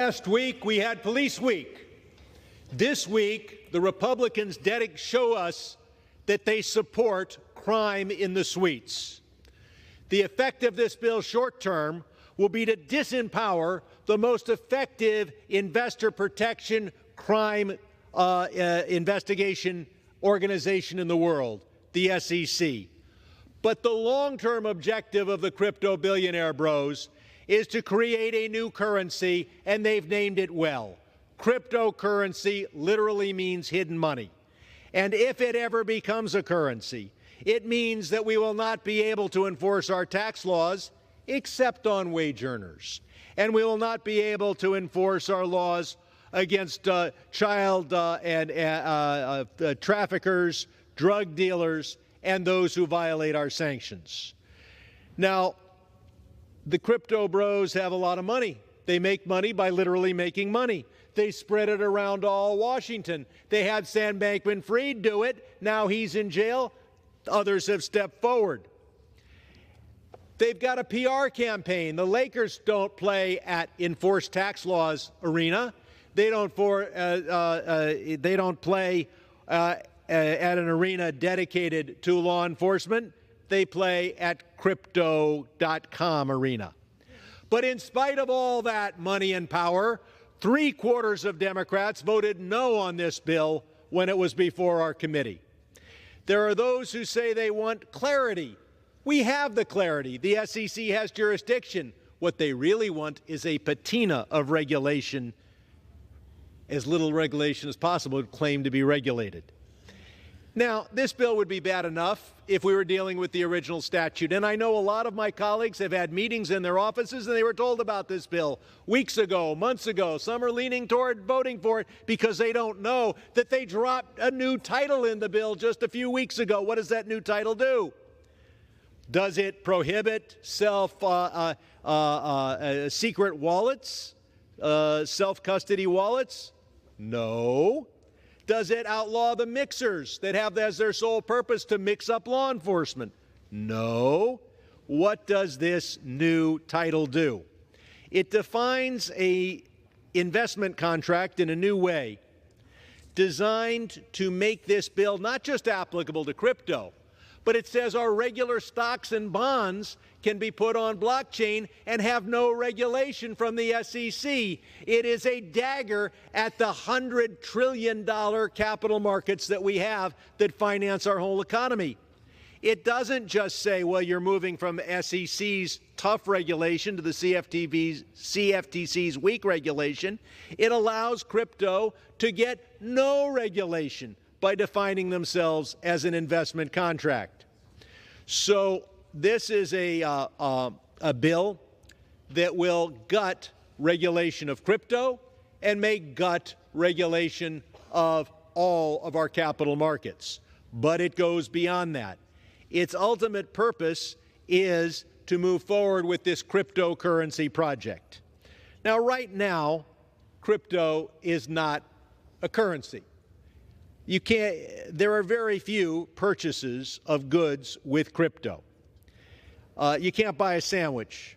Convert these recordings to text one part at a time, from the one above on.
Last week, we had Police Week. This week, the Republicans show us that they support crime in the suites. The effect of this bill short term will be to disempower the most effective investor protection crime investigation organization in the world, the SEC. But the long-term objective of the crypto billionaire bros is to create a new currency, and they've named it well. Cryptocurrency literally means hidden money. And if it ever becomes a currency, it means that we will not be able to enforce our tax laws except on wage earners. And we will not be able to enforce our laws against child traffickers, drug dealers, and those who violate our sanctions. Now, the crypto bros have a lot of money. They make money by literally making money. They spread it around all Washington. They had Sam Bankman-Fried do it. Now he's in jail. Others have stepped forward. They've got a PR campaign. The Lakers don't play at enforced tax laws arena. They don't play at an arena dedicated to law enforcement. They play at crypto.com arena. But in spite of all that money and power, 3/4 of Democrats voted no on this bill when it was before our committee. There are those who say they want clarity. We have the clarity. The SEC has jurisdiction. What they really want is a patina of regulation, as little regulation as possible, claim to be regulated. Now, this bill would be bad enough if we were dealing with the original statute. And I know a lot of my colleagues have had meetings in their offices and they were told about this bill weeks ago, months ago. Some are leaning toward voting for it because they don't know that they dropped a new title in the bill just a few weeks ago. What does that new title do? Does it prohibit secret wallets, self-custody wallets? No. Does it outlaw the mixers that have as their sole purpose to mix up law enforcement? No. What does this new title do? It defines an investment contract in a new way, designed to make this bill not just applicable to crypto, but it says our regular stocks and bonds can be put on blockchain and have no regulation from the SEC. It is a dagger at the $100 trillion capital markets that we have that finance our whole economy. It doesn't just say, well, you're moving from SEC's tough regulation to the CFTC's weak regulation. It allows crypto to get no regulation by defining themselves as an investment contract. So this is a bill that will gut regulation of crypto and may gut regulation of all of our capital markets. But it goes beyond that. Its ultimate purpose is to move forward with this cryptocurrency project. Now, right now, crypto is not a currency. There are very few purchases of goods with crypto. You can't buy a sandwich.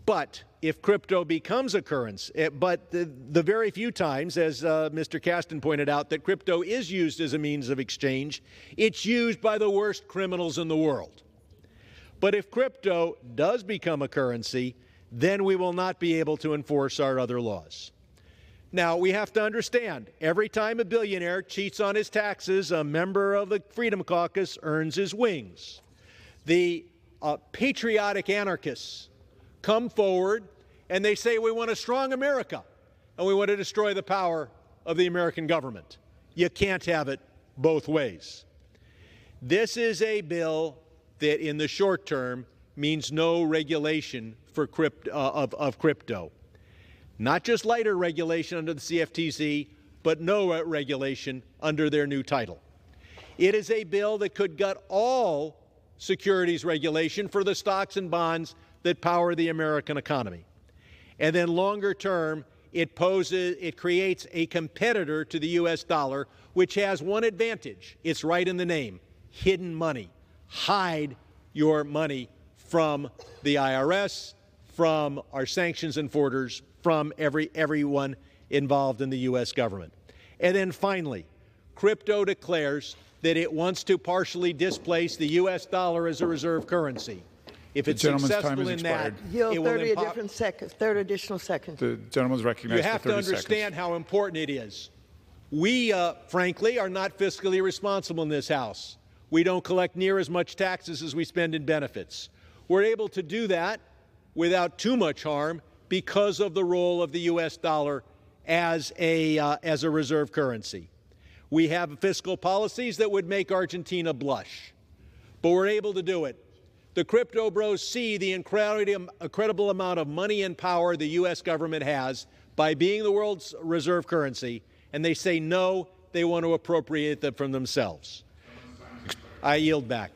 But if crypto becomes a currency, but the very few times, as Mr. Kasten pointed out, that crypto is used as a means of exchange, it's used by the worst criminals in the world. But if crypto does become a currency, then we will not be able to enforce our other laws. Now, we have to understand, every time a billionaire cheats on his taxes, a member of the Freedom Caucus earns his wings. The patriotic anarchists come forward and they say, we want a strong America and we want to destroy the power of the American government. You can't have it both ways. This is a bill that in the short term means no regulation for of crypto. Not just lighter regulation under the CFTC, but no regulation under their new title. It is a bill that could gut all securities regulation for the stocks and bonds that power the American economy. And then longer term, it creates a competitor to the U.S. dollar, which has one advantage. It's right in the name: hidden money. Hide your money from the IRS, from our sanctions enforcers, from everyone involved in the U.S. government. And then finally, crypto declares that it wants to partially displace the U.S. dollar as a reserve currency. If it's successful in that, Yield it will 30 additional seconds. The gentleman's recognized You have for 30 to understand seconds. how important it is. We, frankly, are not fiscally responsible in this House. We don't collect near as much taxes as we spend in benefits. We're able to do that without too much harm because of the role of the U.S. dollar as a reserve currency. We have fiscal policies that would make Argentina blush, but we're able to do it. The crypto bros see the incredible amount of money and power the U.S. government has by being the world's reserve currency, and they say no, they want to appropriate them from themselves. I yield back.